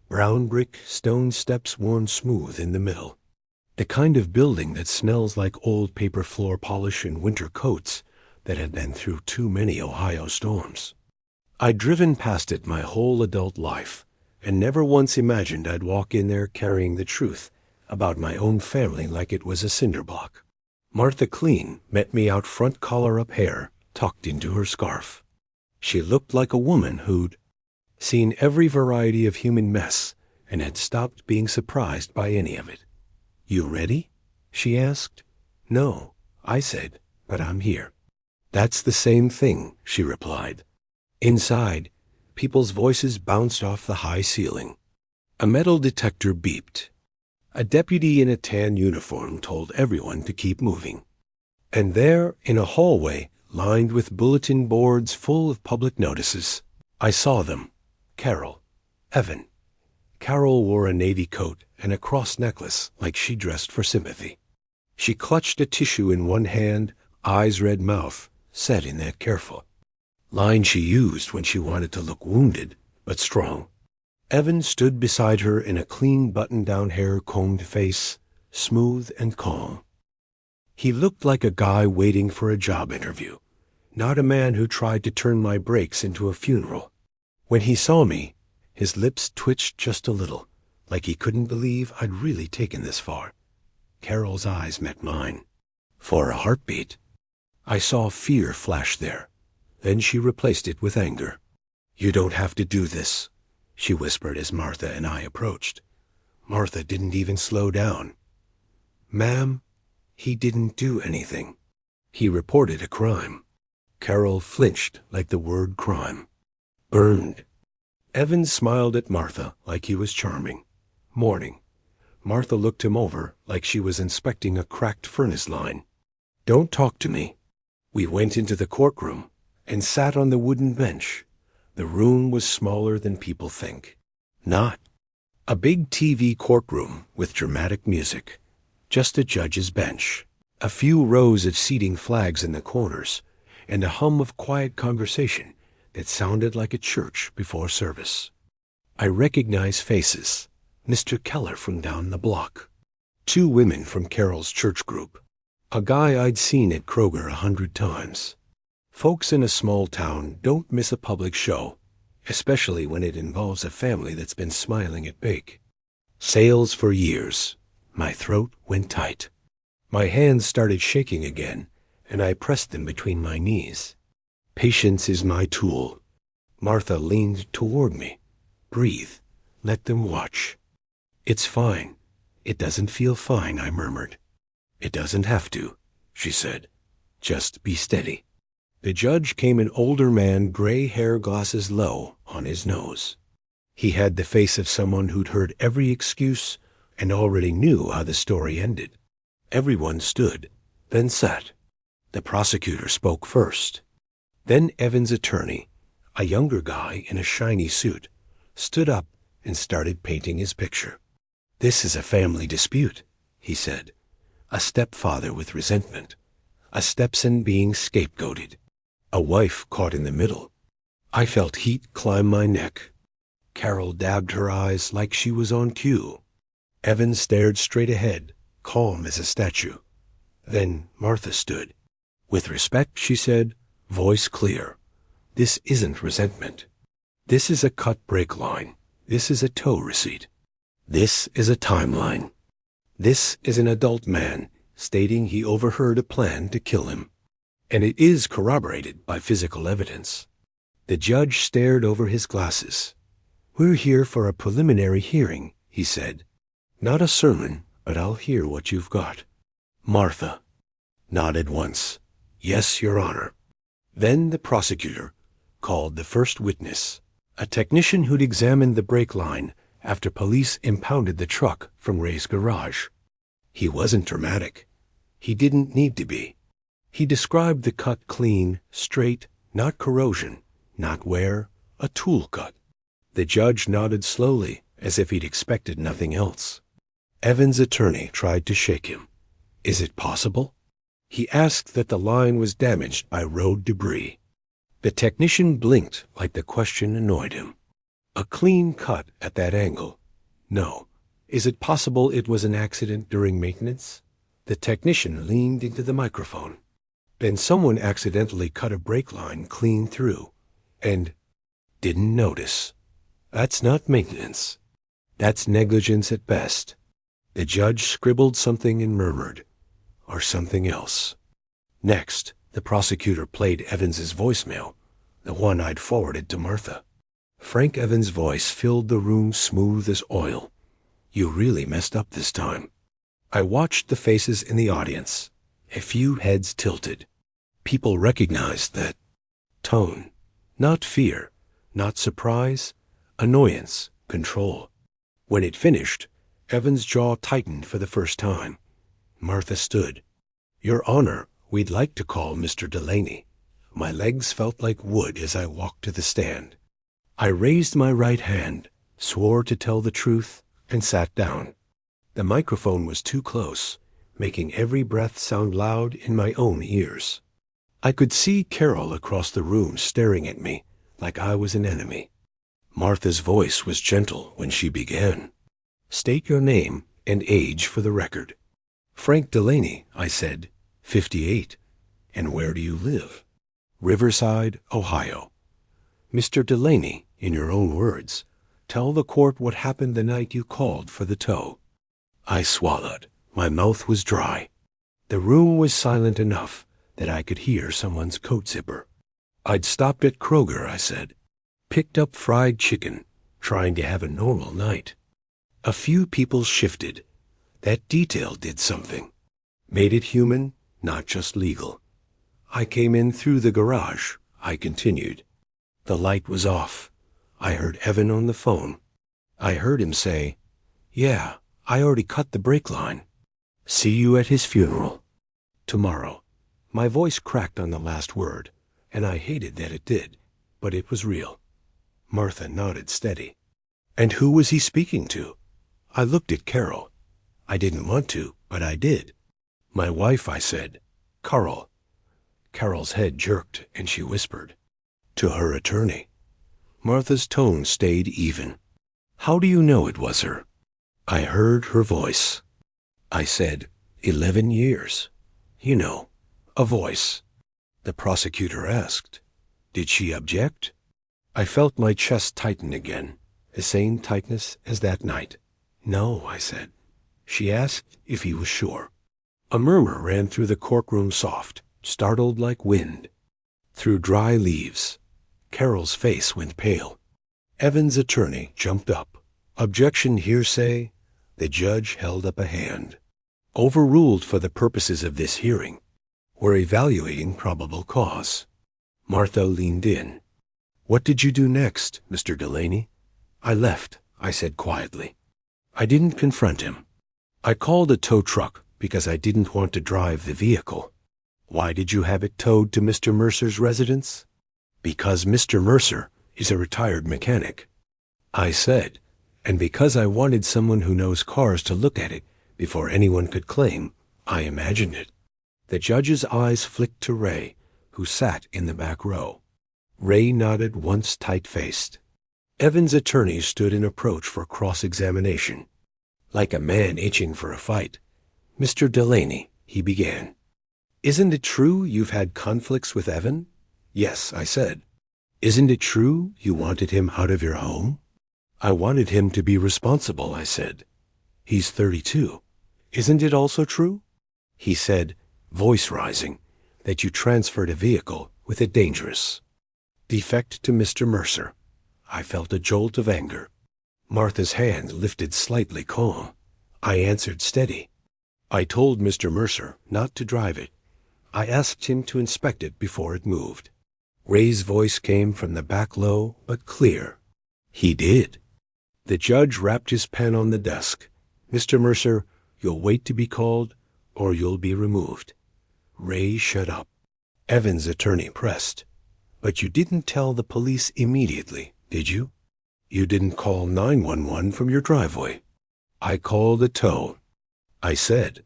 Brown brick, stone steps worn smooth in the middle. The kind of building that smells like old paper floor polish and winter coats that had been through too many Ohio storms. I'd driven past it my whole adult life, and never once imagined I'd walk in there carrying the truth about my own family like it was a cinder block. Martha Clean met me out front, collar-up hair tucked into her scarf. She looked like a woman who'd seen every variety of human mess and had stopped being surprised by any of it. You ready? She asked. No, I said, but I'm here. That's the same thing, she replied. Inside, people's voices bounced off the high ceiling. A metal detector beeped. A deputy in a tan uniform told everyone to keep moving. And there, in a hallway lined with bulletin boards full of public notices, I saw them. Carol. Evan. Carol wore a navy coat and a cross necklace like she dressed for sympathy. She clutched a tissue in one hand, eyes red mouth, set in that careful line she used when she wanted to look wounded but strong. Evan stood beside her in a clean button-down hair combed face, smooth and calm. He looked like a guy waiting for a job interview, not a man who tried to turn my breaks into a funeral. When he saw me, his lips twitched just a little, like he couldn't believe I'd really taken this far. Carol's eyes met mine. For a heartbeat. I saw fear flash there. Then she replaced it with anger. You don't have to do this, she whispered as Martha and I approached. Martha didn't even slow down. Ma'am, he didn't do anything. He reported a crime. Carol flinched like the word crime. Burned. Evan smiled at Martha like he was charming. Morning. Martha looked him over like she was inspecting a cracked furnace line. Don't talk to me. We went into the courtroom and sat on the wooden bench. The room was smaller than people think. Not. A big TV courtroom with dramatic music. Just a judge's bench. A few rows of seating flags in the corners, and a hum of quiet conversation that sounded like a church before service. I recognize faces. Mr. Keller from down the block. 2 women from Carol's church group. A guy I'd seen at Kroger 100 times. Folks in a small town don't miss a public show, especially when it involves a family that's been smiling at bake. Sales for years. My throat went tight. My hands started shaking again, and I pressed them between my knees. Patience is my tool. Martha leaned toward me. Breathe. Let them watch. It's fine. It doesn't feel fine, I murmured. It doesn't have to, she said. Just be steady. The judge came an older man, gray hair, glasses low on his nose. He had the face of someone who'd heard every excuse and already knew how the story ended. Everyone stood, then sat. The prosecutor spoke first. Then Evan's attorney, A younger guy in a shiny suit stood up and started painting his picture. "This is a family dispute," he said. "A stepfather with resentment. A Stepson being scapegoated. A wife caught in the middle." I felt heat climb my neck. Carol dabbed her eyes like she was on cue. Evan stared straight ahead, calm as a statue. Then Martha stood. "With respect," she said, voice clear. "This isn't resentment. This is a cut break line. This is a tow receipt. This is a timeline. This is an adult man stating he overheard a plan to kill him. And it is corroborated by physical evidence." The judge stared over his glasses. "We're here for a preliminary hearing," he said. "Not a sermon, but I'll hear what you've got." Martha nodded once. "Yes, Your Honor." Then the prosecutor called the first witness, a technician who'd examined the brake line after police impounded the truck from Ray's garage. He wasn't dramatic. He didn't need to be. He described the cut clean, straight, not corrosion, not wear, a tool cut. The judge nodded slowly, as if he'd expected nothing else. Evan's attorney tried to shake him. "Is it possible?" He asked that the line was damaged by road debris. The technician blinked like the question annoyed him. "A clean cut at that angle? No. Is it possible it was an accident during maintenance?" The technician leaned into the microphone. "Then someone accidentally cut a brake line clean through and didn't notice. That's not maintenance. That's negligence at best." The judge scribbled something and murmured, "Or something else." Next, the prosecutor played Evans's voicemail, the one I'd forwarded to Martha. Frank Evans' voice filled the room smooth as oil. "You really messed up this time." I watched the faces in the audience. A few heads tilted. People recognized that tone. Not fear, not surprise, annoyance, control. When it finished, Evans' jaw tightened for the first time. Martha stood. "Your Honor, we'd like to call Mr. Delaney." My legs felt like wood as I walked to the stand. I raised my right hand, swore to tell the truth, and sat down. The microphone was too close, making every breath sound loud in my own ears. I could see Carol across the room staring at me like I was an enemy. Martha's voice was gentle when she began. "State your name and age for the record." "Frank Delaney," I said, 58. "And where do you live?" "Riverside, Ohio." "Mr. Delaney, in your own words, tell the court what happened the night you called for the tow." I swallowed. My mouth was dry. The room was silent enough that I could hear someone's coat zipper. "I'd stopped at Kroger," I said. "Picked up fried chicken, trying to have a normal night." A few people shifted. That detail did something. Made it human, not just legal. "I came in through the garage," I continued. The light was off. I heard Evan on the phone. I heard him say, "Yeah, I already cut the brake line. See you at his funeral. Tomorrow." My voice cracked on the last word, and I hated that it did, but it was real. Martha nodded steady. "And who was he speaking to?" I looked at Carol. I didn't want to, but I did. "My wife," I said. "Carol." Carol's head jerked, and she whispered, "To her attorney." Martha's tone stayed even. "How do you know it was her?" I heard her voice. I said, 11 years. You know, a voice. The prosecutor asked, "Did she object?" I felt my chest tighten again, the same tightness as that night. "No," I said. She asked if he was sure. A murmur ran through the courtroom, soft, startled like wind. Through dry leaves, Carol's face went pale. Evan's attorney jumped up. "Objection, hearsay." The judge held up a hand. "Overruled for the purposes of this hearing. We're evaluating probable cause." Martha leaned in. "What did you do next, Mr. Delaney?" "I left," I said quietly. I didn't confront him. "I called a tow truck because I didn't want to drive the vehicle." "Why did you have it towed to Mr. Mercer's residence?" Because Mr. Mercer is a retired mechanic. I said, and because I wanted someone who knows cars to look at it before anyone could claim I imagined it. The judge's eyes flicked to Ray, who sat in the back row. Ray nodded once tight-faced. Evan's attorney stood in approach for cross-examination. Like a man itching for a fight. Mr. Delaney, he began. Isn't it true you've had conflicts with Evan? Yes, I said. Isn't it true you wanted him out of your home? I wanted him to be responsible, I said. He's 32. Isn't it also true? He said, voice rising, that you transferred a vehicle with a dangerous defect to Mr. Mercer. I felt a jolt of anger. Martha's hand lifted slightly calm. I answered steady. I told Mr. Mercer not to drive it. I asked him to inspect it before it moved. Ray's voice came from the back low but clear. He did. The judge rapped his pen on the desk. Mr. Mercer, you'll wait to be called, or you'll be removed. Ray shut up. Evan's attorney pressed. But you didn't tell the police immediately, did you? You didn't call 911 from your driveway. I called a tow. I said.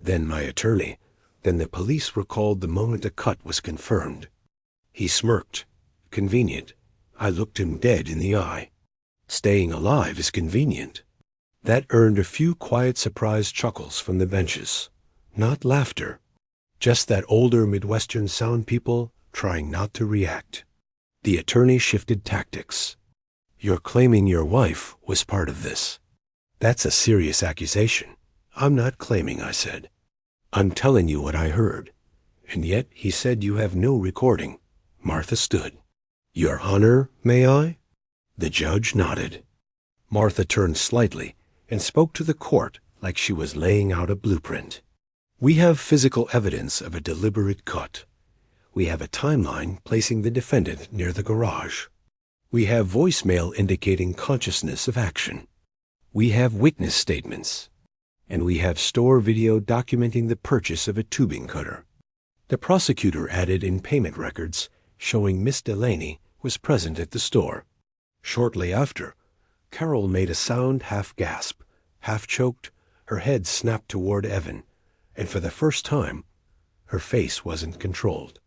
Then my attorney. Then the police were called the moment a cut was confirmed. He smirked. Convenient. I looked him dead in the eye. Staying alive is convenient. That earned a few quiet surprised chuckles from the benches. Not laughter. Just that older Midwestern sound people trying not to react. The attorney shifted tactics. You're claiming your wife was part of this. That's a serious accusation. I'm not claiming, I said. I'm telling you what I heard. And yet he said you have no recording. Martha stood. Your Honor, may I? The judge nodded. Martha turned slightly and spoke to the court like she was laying out a blueprint. We have physical evidence of a deliberate cut. We have a timeline placing the defendant near the garage. We have voicemail indicating consciousness of action. We have witness statements. And we have store video documenting the purchase of a tubing cutter. The prosecutor added in payment records showing Miss Delaney was present at the store. Shortly after, Carol made a sound half-gasp, half-choked, her head snapped toward Evan, and for the first time, her face wasn't controlled.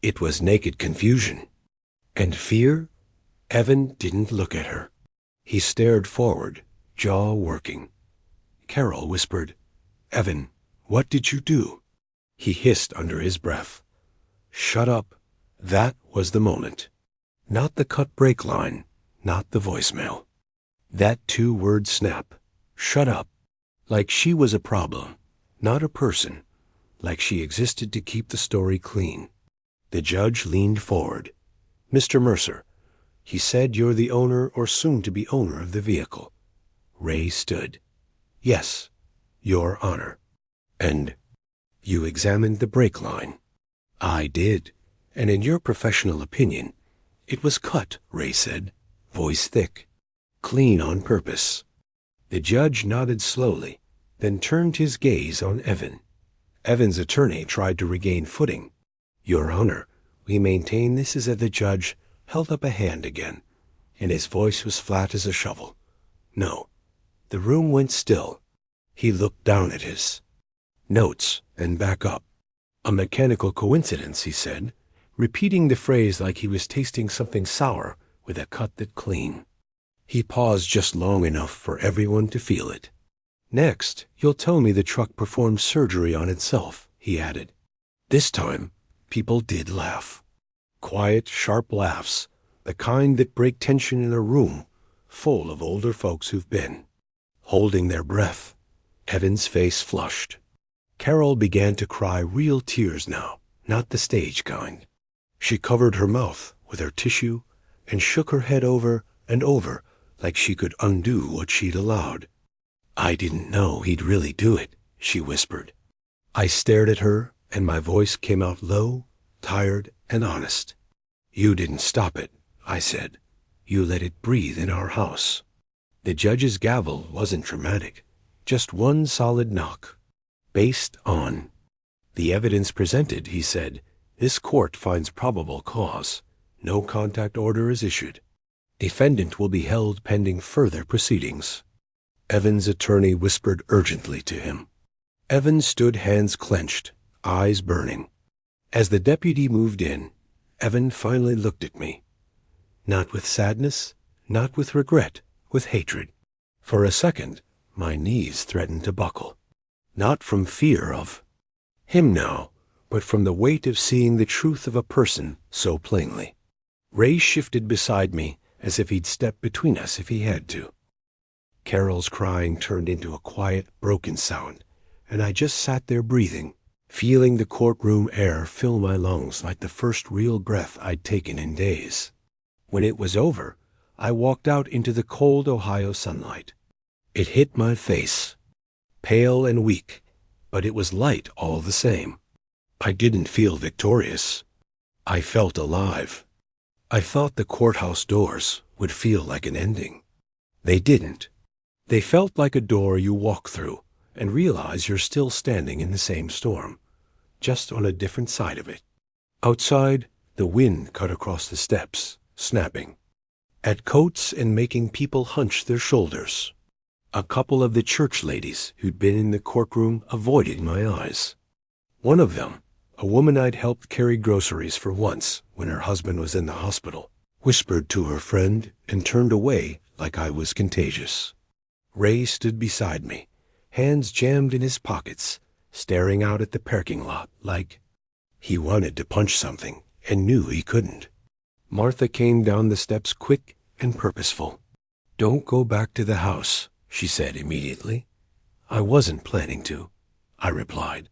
It was naked confusion. And fear? Evan didn't look at her. He stared forward, jaw working. Carol whispered, Evan, what did you do? He hissed under his breath. Shut up. That was the moment. Not the cut break line, not the voicemail. That two-word snap. Shut up. Like she was a problem, not a person. Like she existed to keep the story clean. The judge leaned forward. Mr. Mercer, he said you're the owner or soon-to-be owner of the vehicle. Ray stood. Yes, Your Honor. And you examined the brake line. I did. And in your professional opinion, it was cut, Ray said, voice thick. Clean on purpose. The judge nodded slowly, then turned his gaze on Evan. Evan's attorney tried to regain footing. Your Honor, we maintain this is the judge held up a hand again, and his voice was flat as a shovel. No. The room went still. He looked down at his notes and back up. A mechanical coincidence, he said, repeating the phrase like he was tasting something sour with a cut that clean. He paused just long enough for everyone to feel it. Next, you'll tell me the truck performed surgery on itself, he added. This time, people did laugh. Quiet, sharp laughs, the kind that break tension in a room full of older folks who've been holding their breath. Evan's face flushed. Carol began to cry real tears now, not the stage kind. She covered her mouth with her tissue and shook her head over and over like she could undo what she'd allowed. I didn't know he'd really do it, she whispered. I stared at her, and my voice came out low, tired, and honest. You didn't stop it, I said. You let it breathe in our house. The judge's gavel wasn't dramatic, just one solid knock. Based on the evidence presented, he said, this court finds probable cause. No contact order is issued. Defendant will be held pending further proceedings. Evan's attorney whispered urgently to him. Evan stood, hands clenched, eyes burning. As the deputy moved in, Evan finally looked at me. Not with sadness, not with regret, with hatred. For a second, my knees threatened to buckle. Not from fear of him now, but from the weight of seeing the truth of a person so plainly. Ray shifted beside me as if he'd step between us if he had to. Carol's crying turned into a quiet, broken sound, and I just sat there breathing, feeling the courtroom air fill my lungs like the first real breath I'd taken in days. When it was over, I walked out into the cold Ohio sunlight. It hit my face, pale and weak, but it was light all the same. I didn't feel victorious. I felt alive. I thought the courthouse doors would feel like an ending. They didn't. They felt like a door you walk through and realize you're still standing in the same storm, just on a different side of it. Outside, the wind cut across the steps, snapping at coats and making people hunch their shoulders. A couple of the church ladies who'd been in the courtroom avoided my eyes. One of them, a woman I'd helped carry groceries for once when her husband was in the hospital, whispered to her friend and turned away like I was contagious. Ray stood beside me, hands jammed in his pockets, staring out at the parking lot like he wanted to punch something and knew he couldn't. Martha came down the steps quick and purposeful. "Don't go back to the house," she said immediately. "I wasn't planning to," I replied.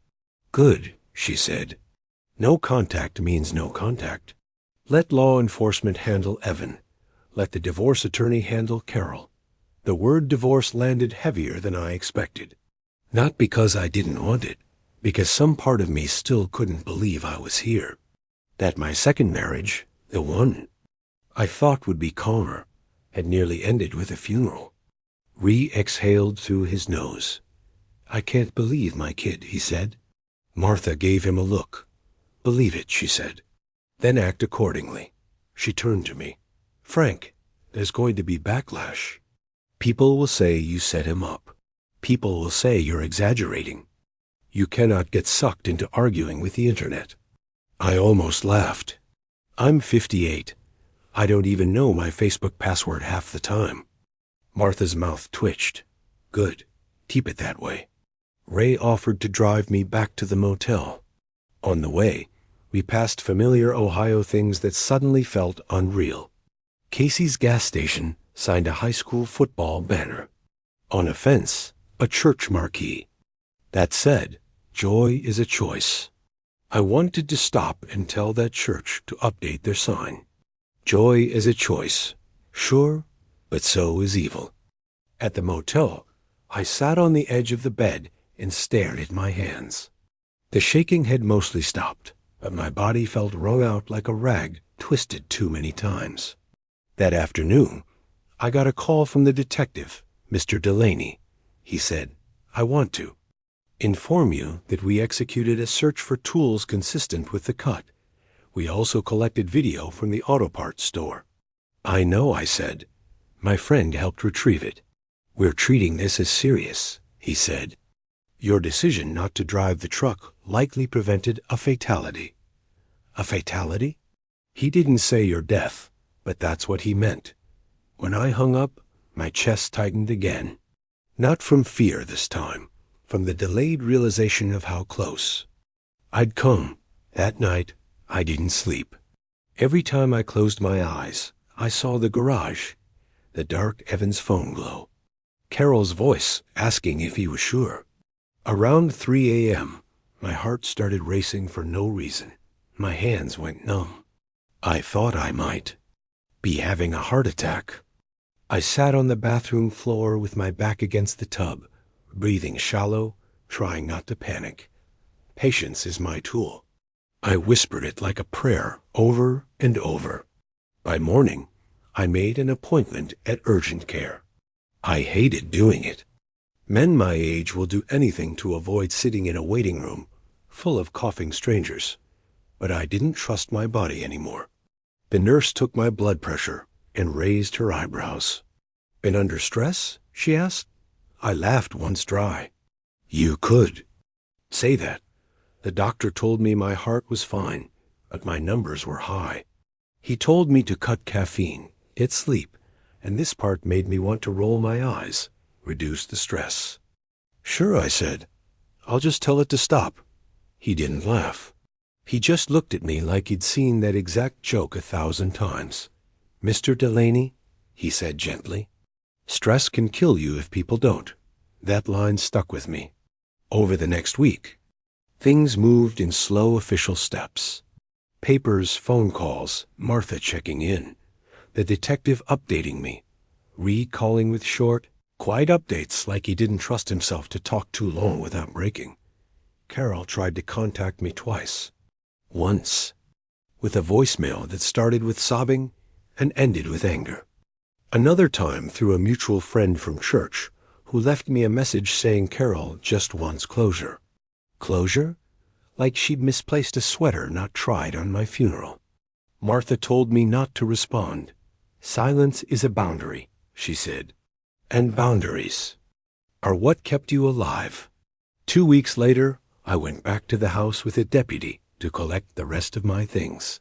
"Good," she said. "No contact means no contact. Let law enforcement handle Evan. Let the divorce attorney handle Carol." The word divorce landed heavier than I expected. Not because I didn't want it, because some part of me still couldn't believe I was here. That my second marriage, the one I thought would be calmer, had nearly ended with a funeral. Ree exhaled through his nose. "I can't believe my kid," he said. Martha gave him a look. "Believe it," she said. "Then act accordingly." She turned to me. "Frank, there's going to be backlash. People will say you set him up. People will say you're exaggerating. You cannot get sucked into arguing with the internet." I almost laughed. I'm 58. I don't even know my Facebook password half the time. Martha's mouth twitched. "Good. Keep it that way." Ray offered to drive me back to the motel. On the way, we passed familiar Ohio things that suddenly felt unreal. Casey's gas station signed a high school football banner. On a fence, a church marquee that said, "Joy is a choice." I wanted to stop and tell that church to update their sign. Joy is a choice, sure, but so is evil. At the motel, I sat on the edge of the bed and stared at my hands. The shaking had mostly stopped, but my body felt wrung out like a rag twisted too many times. That afternoon, I got a call from the detective, Mr. Delaney. He said, "I want to inform you that we executed a search for tools consistent with the cut. We also collected video from the auto parts store." "I know," I said. "My friend helped retrieve it." "We're treating this as serious," he said. "Your decision not to drive the truck likely prevented a fatality." "A fatality?" "He didn't say your death, but that's what he meant." When I hung up, my chest tightened again. Not from fear this time, from the delayed realization of how close I'd come. That night, I didn't sleep. Every time I closed my eyes, I saw the garage, the dark Evans phone glow, Carol's voice asking if he was sure. Around 3 a.m., my heart started racing for no reason. My hands went numb. I thought I might be having a heart attack. I sat on the bathroom floor with my back against the tub, breathing shallow, trying not to panic. Patience is my tool. I whispered it like a prayer over and over. By morning, I made an appointment at urgent care. I hated doing it. Men my age will do anything to avoid sitting in a waiting room full of coughing strangers, but I didn't trust my body anymore. The nurse took my blood pressure and raised her eyebrows. "Been under stress?" she asked. I laughed once dry. "You could say that. The doctor told me my heart was fine, but my numbers were high. He told me to cut caffeine, get sleep, and this part made me want to roll my eyes, reduce the stress." "Sure," I said. "I'll just tell it to stop." He didn't laugh. He just looked at me like he'd seen that exact joke 1,000 times. "Mr. Delaney," he said gently, "stress can kill you if people don't." That line stuck with me. Over the next week, things moved in slow official steps. Papers, phone calls, Martha checking in, the detective updating me, Reed calling with short, quiet updates like he didn't trust himself to talk too long without breaking. Carol tried to contact me twice. Once, with a voicemail that started with sobbing and ended with anger. Another time through a mutual friend from church who left me a message saying Carol just wants closure. Closure? Like she'd misplaced a sweater not tried on my funeral. Martha told me not to respond. "Silence is a boundary," she said. And boundaries are what kept you alive. 2 weeks later, I went back to the house with a deputy to collect the rest of my things.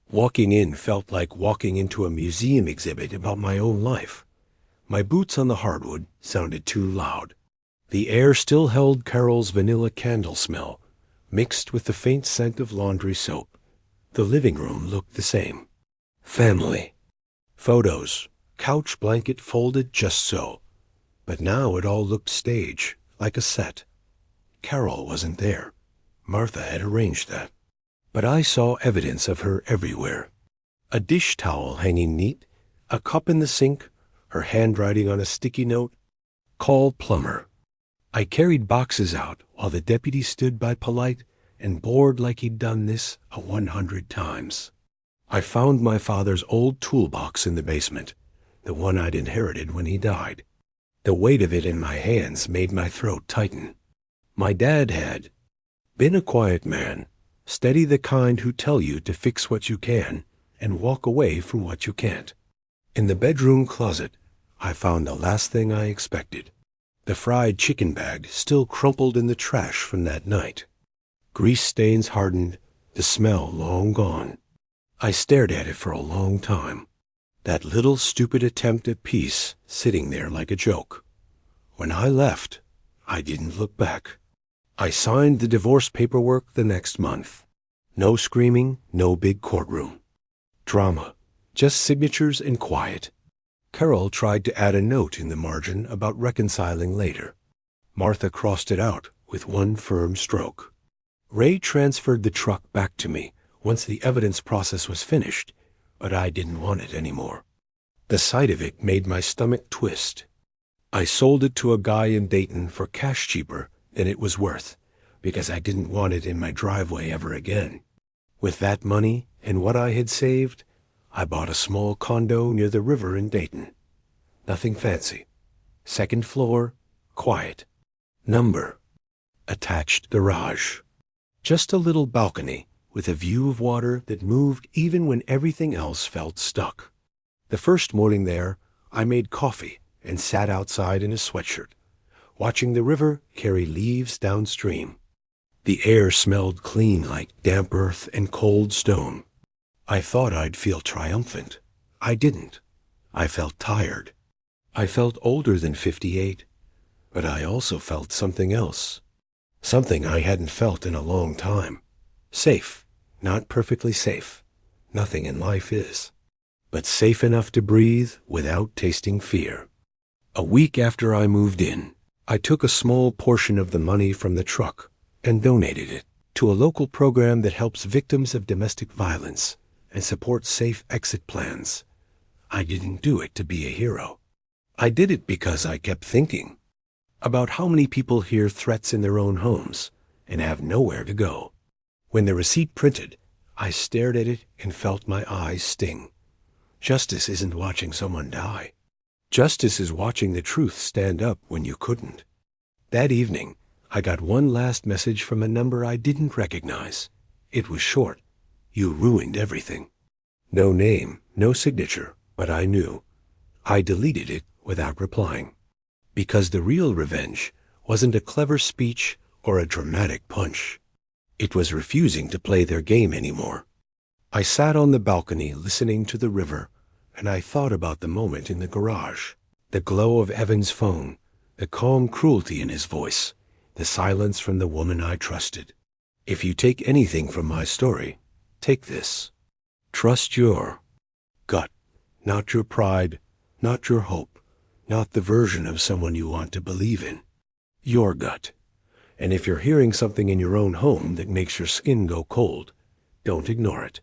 Walking in felt like walking into a museum exhibit about my own life. My boots on the hardwood sounded too loud. The air still held Carol's vanilla candle smell, mixed with the faint scent of laundry soap. The living room looked the same. Family. Photos. Couch blanket folded just so. But now it all looked stage, like a set. Carol wasn't there. Martha had arranged that. But I saw evidence of her everywhere. A dish towel hanging neat, a cup in the sink, her handwriting on a sticky note. "Call plumber." I carried boxes out while the deputy stood by polite and bored like he'd done this 100 times. I found my father's old toolbox in the basement, the one I'd inherited when he died. The weight of it in my hands made my throat tighten. My dad had been a quiet man, steady, the kind who tell you to fix what you can and walk away from what you can't. In the bedroom closet, I found the last thing I expected. The fried chicken bag still crumpled in the trash from that night. Grease stains hardened, the smell long gone. I stared at it for a long time. That little stupid attempt at peace sitting there like a joke. When I left, I didn't look back. I signed the divorce paperwork the next month. No screaming, no big courtroom. Drama, just signatures and quiet. Carol tried to add a note in the margin about reconciling later. Martha crossed it out with one firm stroke. Ray transferred the truck back to me once the evidence process was finished, but I didn't want it anymore. The sight of it made my stomach twist. I sold it to a guy in Dayton for cash cheaper than it was worth, because I didn't want it in my driveway ever again. With that money and what I had saved, I bought a small condo near the river in Dayton. Nothing fancy. Second floor, quiet. Number, attached garage. Just a little balcony with a view of water that moved even when everything else felt stuck. The first morning there, I made coffee and sat outside in a sweatshirt, watching the river carry leaves downstream. The air smelled clean like damp earth and cold stone. I thought I'd feel triumphant. I didn't. I felt tired. I felt older than 58, but I also felt something else. Something I hadn't felt in a long time. Safe, not perfectly safe. Nothing in life is. But safe enough to breathe without tasting fear. A week after I moved in, I took a small portion of the money from the truck and donated it to a local program that helps victims of domestic violence and supports safe exit plans. I didn't do it to be a hero. I did it because I kept thinking about how many people hear threats in their own homes and have nowhere to go. When the receipt printed, I stared at it and felt my eyes sting. Justice isn't watching someone die. Justice is watching the truth stand up when you couldn't. That evening, I got one last message from a number I didn't recognize. It was short. "You ruined everything." No name, no signature, but I knew. I deleted it without replying. Because the real revenge wasn't a clever speech or a dramatic punch. It was refusing to play their game anymore. I sat on the balcony listening to the river, and I thought about the moment in the garage. The glow of Evan's phone, the calm cruelty in his voice, the silence from the woman I trusted. If you take anything from my story, take this. Trust your gut, not your pride, not your hope, not the version of someone you want to believe in. Your gut. And if you're hearing something in your own home that makes your skin go cold, don't ignore it.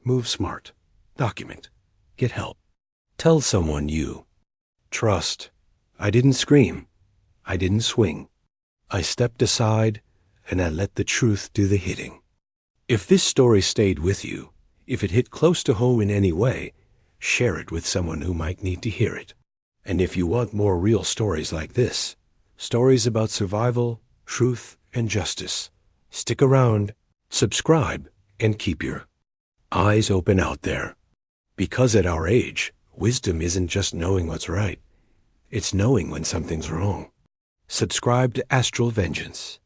Move smart. Document. Get help. Tell someone you trust. I didn't scream. I didn't swing. I stepped aside and I let the truth do the hitting. If this story stayed with you, if it hit close to home in any way, share it with someone who might need to hear it. And if you want more real stories like this, stories about survival, truth, and justice, stick around, subscribe, and keep your eyes open out there. Because at our age, wisdom isn't just knowing what's right. It's knowing when something's wrong. Subscribe to Astral Vengeance.